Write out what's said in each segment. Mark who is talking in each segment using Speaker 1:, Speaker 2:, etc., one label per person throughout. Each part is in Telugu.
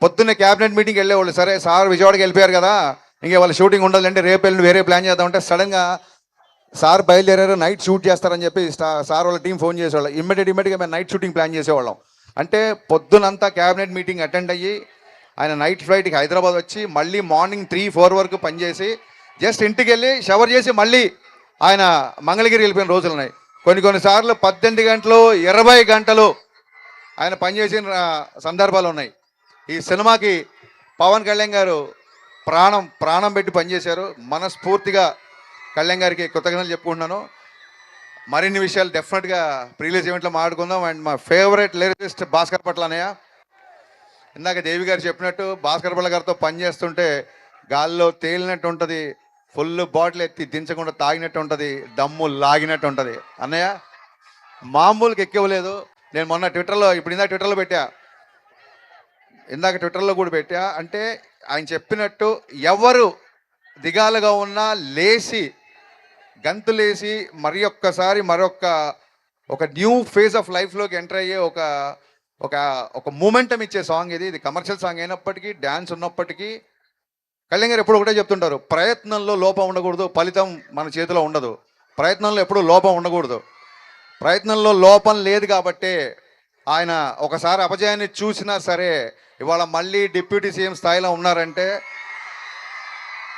Speaker 1: పొద్దున్నే క్యాబినెట్ మీటింగ్కి వెళ్ళేవాళ్ళు. సరే సార్ విజయవాడకి వెళ్ళిపోయారు కదా, ఇంకే వాళ్ళ షూటింగ్ ఉండదంటే రేపు వెళ్ళి వేరే ప్లాన్ చేద్దామంటే సడన్గా సార్ బయలుదేరారు, నైట్ షూట్ చేస్తారని చెప్పి సార్ వాళ్ళ టీం ఫోన్ చేసేవాళ్ళు. ఇమ్మీడియట్గా మేము నైట్ షూటింగ్ ప్లాన్ చేసేవాళ్ళం. అంటే పొద్దునంతా క్యాబినెట్ మీటింగ్ అటెండ్ అయ్యి ఆయన నైట్ ఫ్లైట్కి హైదరాబాద్ వచ్చి మళ్ళీ మార్నింగ్ 3-4 వరకు పనిచేసి జస్ట్ ఇంటికి వెళ్ళి షవర్ చేసి మళ్ళీ ఆయన మంగళగిరి వెళ్ళిపోయిన రోజులు ఉన్నాయి. కొన్నిసార్లు 18 గంటలు 20 గంటలు ఆయన పనిచేసిన సందర్భాలు ఉన్నాయి. ఈ సినిమాకి పవన్ కళ్యాణ్ గారు ప్రాణం పెట్టి పనిచేశారు. మనస్ఫూర్తిగా కళ్యాణ్ గారికి కృతజ్ఞతలు చెప్పుకుంటున్నాను. మరిన్ని విషయాలు డెఫినెట్గా ప్రీలీజ్ ఈవెంట్లో మాట్లాడుకుందాం. అండ్ మా ఫేవరెట్ లిరిసిస్ట్ భాస్కర్ పట్ల అన్నయ్య, ఇందాక దేవి గారు చెప్పినట్టు భాస్కర్ పట్ల గారితో పనిచేస్తుంటే గాల్లో తేలినట్టు ఉంటుంది, ఫుల్ బాటిల్ ఎత్తి దించకుండా తాగినట్టు ఉంటుంది, దమ్ము లాగినట్టు ఉంటుంది. అన్నయ్య మామూలుగా ఎక్కవలేదు. నేను మొన్న ట్విట్టర్లో ఇందాక ట్విట్టర్లో కూడా పెట్టా. అంటే ఆయన చెప్పినట్టు ఎవరు దిగాలుగా ఉన్నా లేచి గంతులేసి ఒక న్యూ ఫేజ్ ఆఫ్ లైఫ్లోకి ఎంటర్ అయ్యే ఒక మూమెంటం ఇచ్చే సాంగ్ ఇది కమర్షియల్ సాంగ్ అయినప్పటికీ, డ్యాన్స్ ఉన్నప్పటికీ కళ్యాణ్ గారు ఎప్పుడు ఒకటే చెప్తుంటారు, ప్రయత్నంలో లోపం ఉండకూడదు, ఫలితం మన చేతిలో ఉండదు. ప్రయత్నంలో ఎప్పుడు లోపం ఉండకూడదు. ప్రయత్నంలో లోపం లేదు కాబట్టే ఆయన ఒకసారి అపజయాన్ని చూసినా సరే ఇవాళ మళ్ళీ డిప్యూటీ సీఎం స్థాయిలో ఉన్నారంటే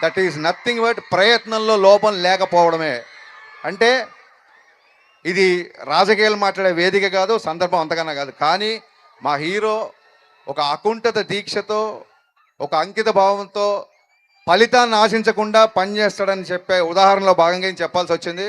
Speaker 1: దట్ ఈస్ నథింగ్ బట్ ప్రయత్నంలో లోపం లేకపోవడమే. అంటే ఇది రాజకీయాలు మాట్లాడే వేదిక కాదు, సందర్భం అంతకన్నా కాదు. కానీ మా హీరో ఒక అకుంఠిత దీక్షతో, ఒక అంకిత భావంతో ఫలితాన్ని ఆశించకుండా పనిచేస్తాడని చెప్పే ఉదాహరణలో భాగంగా చెప్పాల్సి వచ్చింది.